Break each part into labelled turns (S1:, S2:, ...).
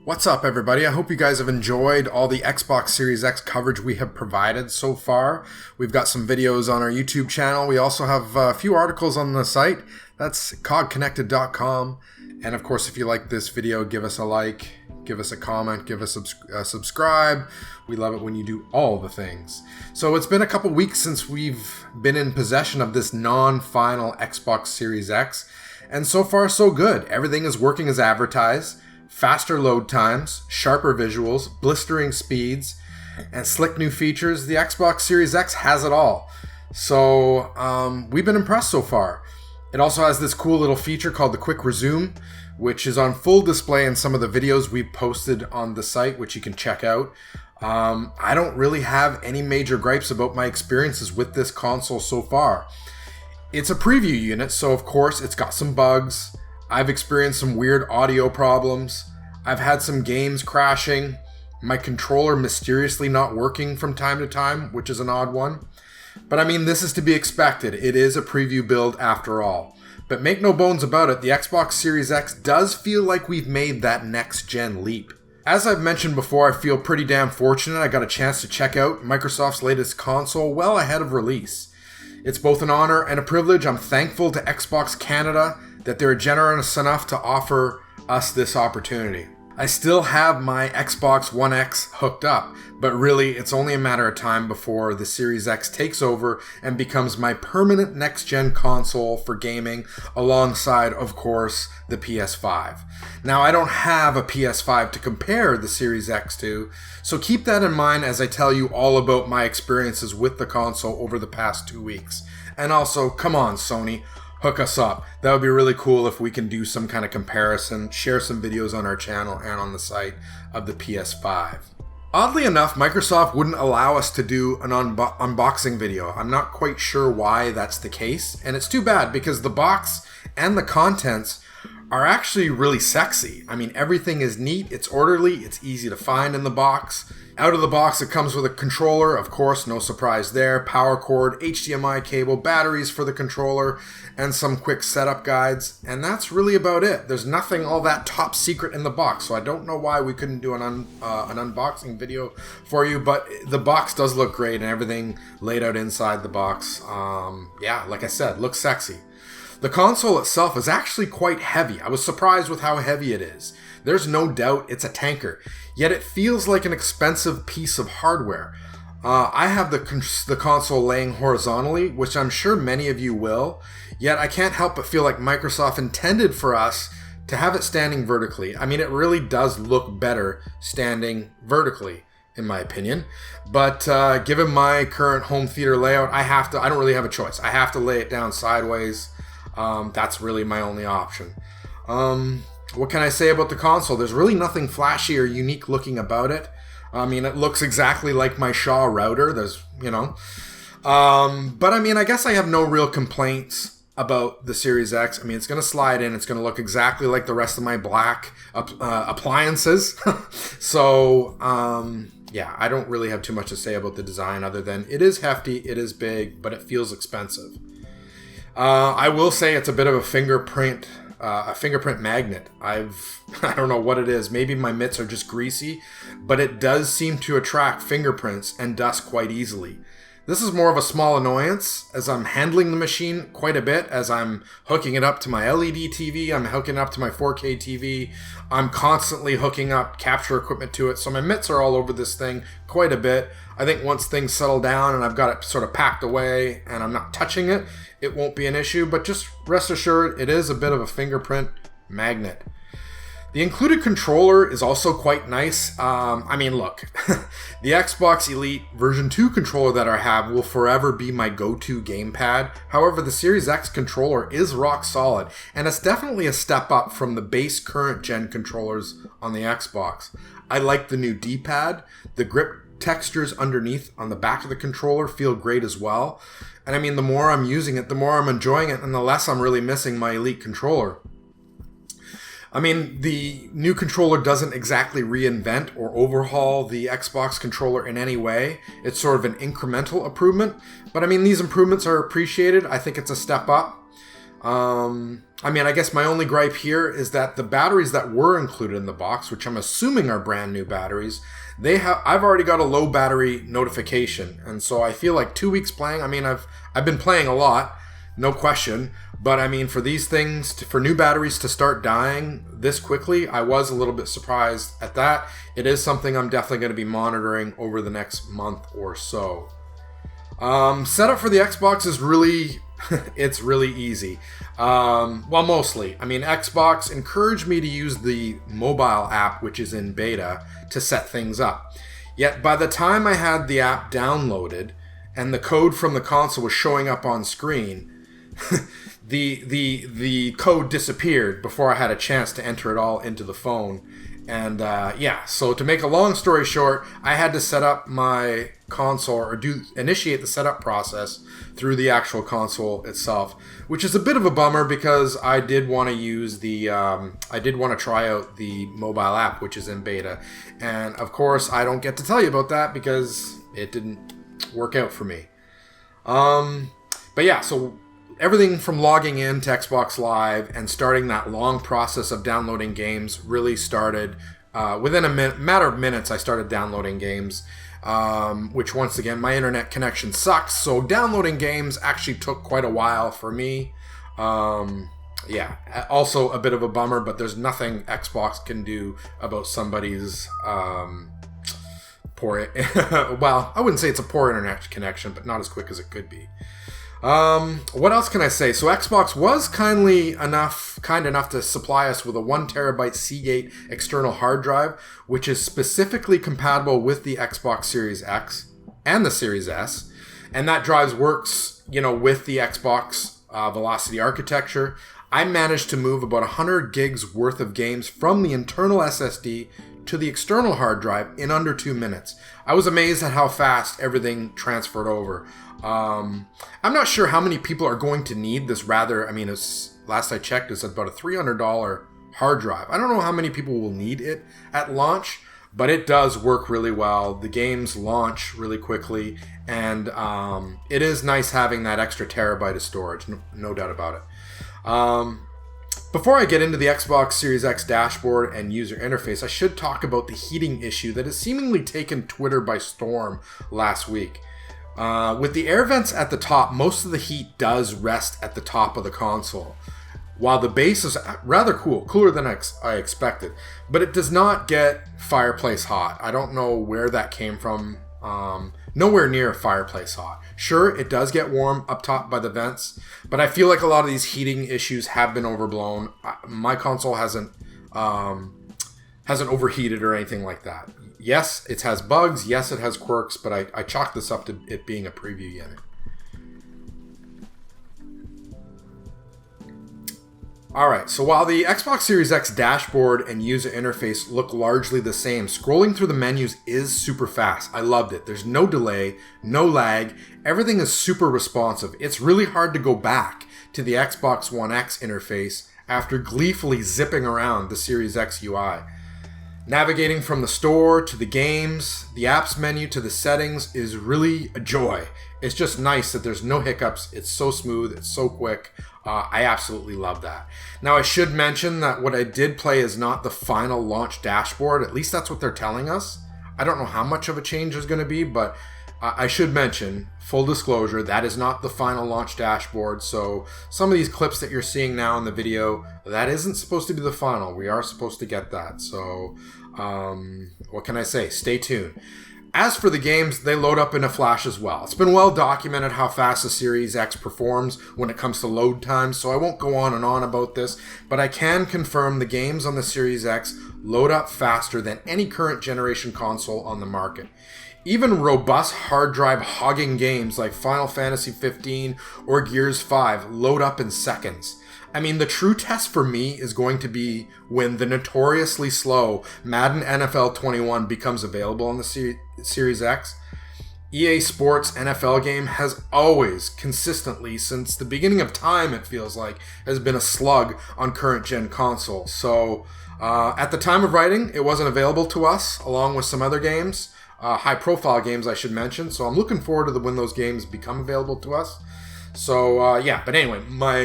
S1: What's up, everybody? I hope you guys have enjoyed all the Xbox Series X coverage we have provided so far. We've got some videos on our YouTube channel. We also have a few articles on the site. That's cogconnected.com. And of course, if you like this video, give us a like, give us a comment, give us a subscribe. We love it when you do all the things. So it's been a couple weeks since we've been in possession of this non-final Xbox Series X. And so far, so good. Everything is working as advertised. Faster load times, sharper visuals, blistering speeds, and slick new features. The Xbox Series X has it all. So we've been impressed so far. It also has this cool little feature called the Quick Resume, which is on full display in some of the videos we've posted on the site, which you can check out. I don't really have any major gripes about my experiences with this console so far. It's a preview unit, so of course it's got some bugs. I've experienced some weird audio problems. I've had some games crashing. My controller mysteriously not working from time to time, which is an odd one. But I mean, this is to be expected. It is a preview build after all. But make no bones about it, the Xbox Series X does feel like we've made that next-gen leap. As I've mentioned before, I feel pretty damn fortunate I got a chance to check out Microsoft's latest console well ahead of release. It's both an honor and a privilege. I'm thankful to Xbox Canada that they're generous enough to offer us this opportunity. I still have my Xbox One X hooked up, but really it's only a matter of time before the Series X takes over and becomes my permanent next-gen console for gaming alongside, of course, the PS5. Now, I don't have a PS5 to compare the Series X to, so keep that in mind as I tell you all about my experiences with the console over the past 2 weeks. And also, come on, Sony, hook us up. That would be really cool if we can do some kind of comparison, share some videos on our channel and on the site of the PS5. Oddly enough, Microsoft wouldn't allow us to do an unboxing video. I'm not quite sure why that's the case, and it's too bad because the box and the contents are actually really sexy. I mean, everything is neat, it's orderly, it's easy to find in the box. Out of the box, it comes with a controller, of course, no surprise there, power cord, HDMI cable, batteries for the controller, and some quick setup guides, and that's really about it. There's nothing all that top secret in the box, so I don't know why we couldn't do an unboxing video for you, but the box does look great, and everything laid out inside the box, yeah, like I said, looks sexy. The console itself is actually quite heavy. I was surprised with how heavy it is. There's no doubt it's a tanker, yet it feels like an expensive piece of hardware. I have the console laying horizontally, which I'm sure many of you will, yet I can't help but feel like Microsoft intended for us to have it standing vertically. I mean, it really does look better standing vertically, in my opinion. But given my current home theater layout, I don't really have a choice. I have to lay it down sideways. That's really my only option. What can I say about the console? There's really nothing flashy or unique looking about it. I mean, it looks exactly like my Shaw router. There's, you know. But I mean, I guess I have no real complaints about the Series X. I mean, it's going to slide in. It's going to look exactly like the rest of my black appliances. So, yeah, I don't really have too much to say about the design other than it is hefty, it is big, but it feels expensive. I will say it's a bit of a fingerprint magnet. I don't know what it is. Maybe my mitts are just greasy, but it does seem to attract fingerprints and dust quite easily. This is more of a small annoyance as I'm handling the machine quite a bit as I'm hooking it up to my LED TV, I'm hooking it up to my 4K TV, I'm constantly hooking up capture equipment to it, so my mitts are all over this thing quite a bit. I think once things settle down and I've got it sort of packed away and I'm not touching it, it won't be an issue, but just rest assured, it is a bit of a fingerprint magnet. The included controller is also quite nice. I mean, look, the Xbox Elite version 2 controller that I have will forever be my go-to gamepad. However, the Series X controller is rock solid, and it's definitely a step up from the base current gen controllers on the Xbox. I like the new D-pad. The grip textures underneath on the back of the controller feel great as well. And I mean, the more I'm using it, the more I'm enjoying it, and the less I'm really missing my Elite controller. I mean, the new controller doesn't exactly reinvent or overhaul the Xbox controller in any way. It's sort of an incremental improvement. But I mean, these improvements are appreciated. I think it's a step up. I mean, I guess my only gripe here is that the batteries that were included in the box, which I'm assuming are brand new batteries, I've already got a low battery notification. And so I feel like 2 weeks playing, I mean, I've been playing a lot, no question. But I mean, for these things, for new batteries to start dying this quickly, I was a little bit surprised at that. It is something I'm definitely going to be monitoring over the next month or so. Setup for the Xbox is really, it's really easy. Well, mostly. I mean, Xbox encouraged me to use the mobile app, which is in beta, to set things up. Yet by the time I had the app downloaded and the code from the console was showing up on screen, the code disappeared before I had a chance to enter it all into the phone. And yeah, so to make a long story short, I had to set up my console or initiate the setup process through the actual console itself, which is a bit of a bummer because I did want to use I did want to try out the mobile app, which is in beta. And of course, I don't get to tell you about that because it didn't work out for me. But yeah, so everything from logging in to Xbox Live and starting that long process of downloading games really started within a matter of minutes. I started downloading games, which once again, my internet connection sucks. So downloading games actually took quite a while for me. Yeah, also a bit of a bummer, but there's nothing Xbox can do about somebody's poor, well, I wouldn't say it's a poor internet connection, but not as quick as it could be. What else can I say? So Xbox was kind enough to supply us with a 1 terabyte Seagate external hard drive, which is specifically compatible with the Xbox Series X and the Series S. And that drive works, with the Xbox Velocity architecture. I managed to move about 100 gigs worth of games from the internal SSD to the external hard drive in under 2 minutes. I was amazed at how fast everything transferred over. I'm not sure how many people are going to need this last I checked, it's about a $300 hard drive. I don't know how many people will need it at launch, but it does work really well. The games launch really quickly, and it is nice having that extra terabyte of storage, no doubt about it. Before I get into the Xbox Series X dashboard and user interface, I should talk about the heating issue that has seemingly taken Twitter by storm last week. With the air vents at the top, most of the heat does rest at the top of the console, while the base is rather cooler than I expected, but it does not get fireplace hot. I don't know where that came from. Nowhere near fireplace hot. Sure, it does get warm up top by the vents, but I feel like a lot of these heating issues have been overblown. My console hasn't overheated or anything like that. Yes, it has bugs. Yes, it has quirks, but I chalk this up to it being a preview unit. Alright, so while the Xbox Series X dashboard and user interface look largely the same, scrolling through the menus is super fast. I loved it. There's no delay, no lag. Everything is super responsive. It's really hard to go back to the Xbox One X interface after gleefully zipping around the Series X UI. Navigating from the store to the games, the apps menu to the settings is really a joy. It's just nice that there's no hiccups. It's so smooth. It's so quick. I absolutely love that. Now, I should mention that what I did play is not the final launch dashboard. At least that's what they're telling us. I don't know how much of a change there's going to be, but I should mention, full disclosure, that is not the final launch dashboard. So some of these clips that you're seeing now in the video, that isn't supposed to be the final. We are supposed to get that. So what can I say? Stay tuned. As for the games, they load up in a flash as well. It's been well documented how fast the Series X performs when it comes to load times, so I won't go on and on about this, but I can confirm the games on the Series X load up faster than any current generation console on the market. Even robust hard drive hogging games like Final Fantasy 15 or Gears 5 load up in seconds. I mean, the true test for me is going to be when the notoriously slow Madden NFL 21 becomes available on the Series X. EA Sports NFL game has always, consistently, since the beginning of time, it feels like, has been a slug on current-gen consoles. So, at the time of writing, it wasn't available to us, along with some other games. High-profile games, I should mention. So I'm looking forward to when those games become available to us. So yeah, but anyway,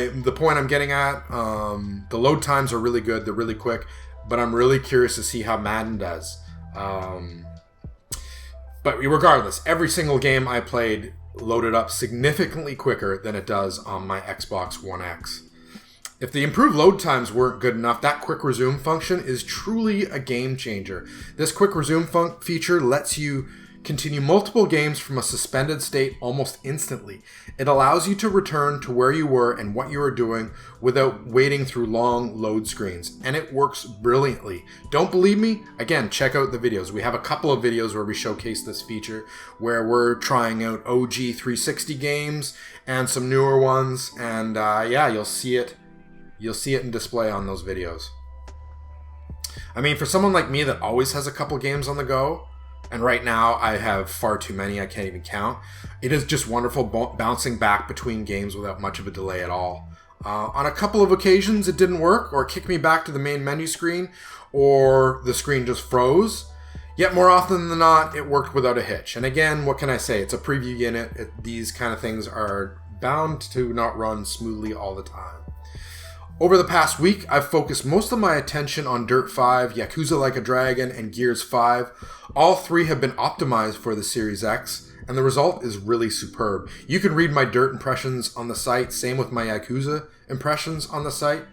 S1: the point I'm getting at, the load times are really good. They're really quick, but I'm really curious to see how Madden does. But regardless, every single game I played loaded up significantly quicker than it does on my Xbox One X. If the improved load times weren't good enough, that quick resume function is truly a game changer. This quick resume feature lets you continue multiple games from a suspended state almost instantly. It allows you to return to where you were and what you were doing without waiting through long load screens, and it works brilliantly. Don't believe me? Again, check out the videos. We have a couple of videos where we showcase this feature, where we're trying out OG 360 games and some newer ones, and yeah, you'll see it in display on those videos. I mean, for someone like me that always has a couple games on the go, and right now I have far too many, I can't even count, it is just wonderful bouncing back between games without much of a delay at all. On a couple of occasions it didn't work, or it kicked me back to the main menu screen, or the screen just froze. Yet more often than not, it worked without a hitch. And again, what can I say? It's a preview unit. These kind of things are bound to not run smoothly all the time. Over the past week, I've focused most of my attention on Dirt 5, Yakuza Like a Dragon, and Gears 5. All three have been optimized for the Series X, and the result is really superb. You can read my Dirt impressions on the site, same with my Yakuza impressions on the site.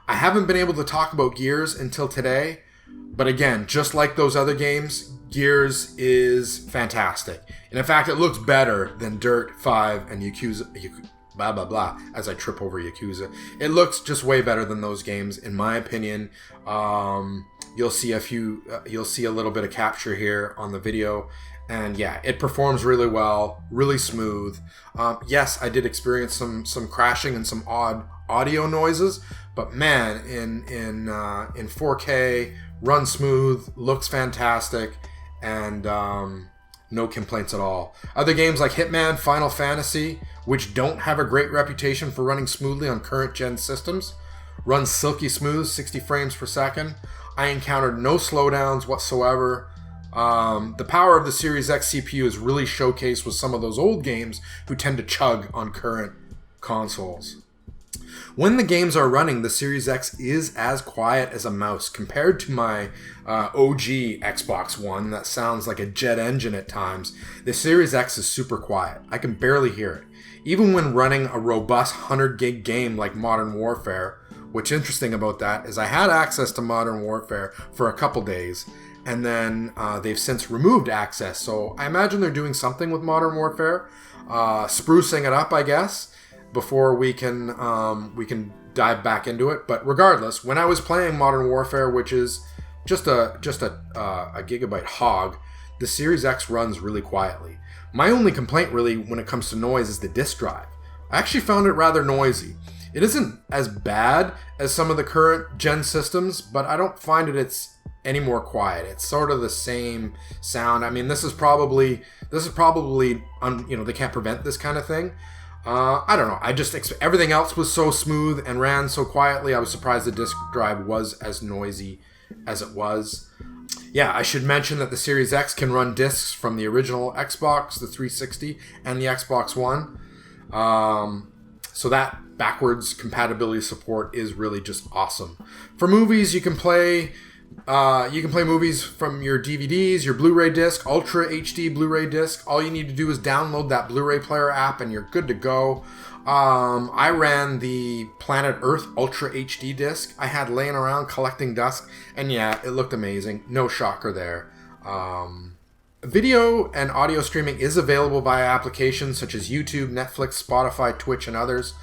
S1: I haven't been able to talk about Gears until today, but again, just like those other games, Gears is fantastic. And in fact, it looks better than Dirt 5 and Yakuza blah blah blah as I trip over Yakuza. It looks just way better than those games, in my opinion. You'll see a little bit of capture here on the video, and yeah, it performs really well, really smooth. Yes, I did experience some crashing and some odd audio noises, but man, in 4K, runs smooth, looks fantastic, and no complaints at all. Other games like Hitman, Final Fantasy, which don't have a great reputation for running smoothly on current gen systems, run silky smooth, 60 frames per second. I encountered no slowdowns whatsoever. The power of the Series X CPU is really showcased with some of those old games who tend to chug on current consoles. When the games are running, the Series X is as quiet as a mouse compared to my OG Xbox One that sounds like a jet engine at times. The Series X is super quiet. I can barely hear it. Even when running a robust 100 gig game like Modern Warfare, what's interesting about that is I had access to Modern Warfare for a couple days, and then they've since removed access. So I imagine they're doing something with Modern Warfare, sprucing it up, I guess, before we can dive back into it. But regardless, when I was playing Modern Warfare, which is just a gigabyte hog, the Series X runs really quietly. My only complaint really when it comes to noise is the disk drive. I actually found it rather noisy. It isn't as bad as some of the current gen systems, but I don't find it's any more quiet. It's sort of the same sound. I mean, this is probably they can't prevent this kind of thing. I don't know. Everything else was so smooth and ran so quietly. I was surprised the disk drive was as noisy as it was. Yeah, I should mention that the Series X can run discs from the original Xbox, the 360, and the Xbox One. So that backwards compatibility support is really just awesome. For movies, you can play movies from your DVDs, your Blu-ray disc, Ultra HD Blu-ray disc. All you need to do is download that Blu-ray player app and you're good to go. I ran the Planet Earth Ultra HD disc I had laying around collecting dust, and yeah, it looked amazing. No shocker there. Video and audio streaming is available via applications such as YouTube, Netflix, Spotify, Twitch, and others.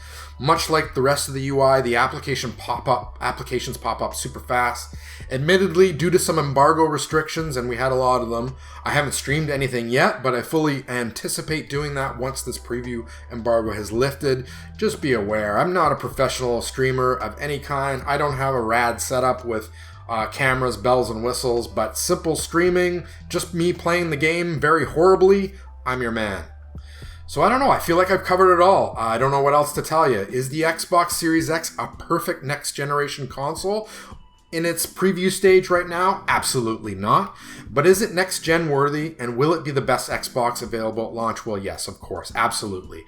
S1: Much like the rest of the UI, the applications pop up super fast. Admittedly, due to some embargo restrictions, and we had a lot of them, I haven't streamed anything yet, but I fully anticipate doing that once this preview embargo has lifted. Just be aware, I'm not a professional streamer of any kind. I don't have a rad setup with cameras, bells, and whistles, but simple streaming, just me playing the game very horribly, I'm your man. So I don't know, I feel like I've covered it all. I don't know what else to tell you. Is the Xbox Series X a perfect next generation console? in its preview stage right now? Absolutely not. But is it next-gen worthy, and will it be the best Xbox available at launch? Well, yes, of course, absolutely.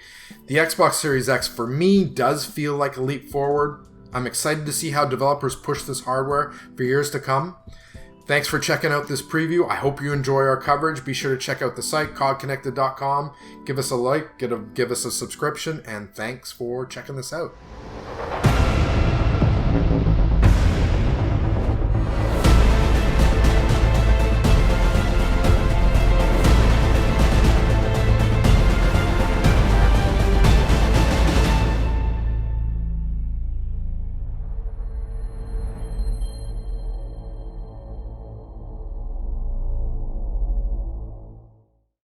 S1: The Xbox Series X, for me, does feel like a leap forward. I'm excited to see how developers push this hardware for years to come. Thanks for checking out this preview. I hope you enjoy our coverage. Be sure to check out the site, cogconnected.com. Give us a like, give us a subscription, and thanks for checking this out.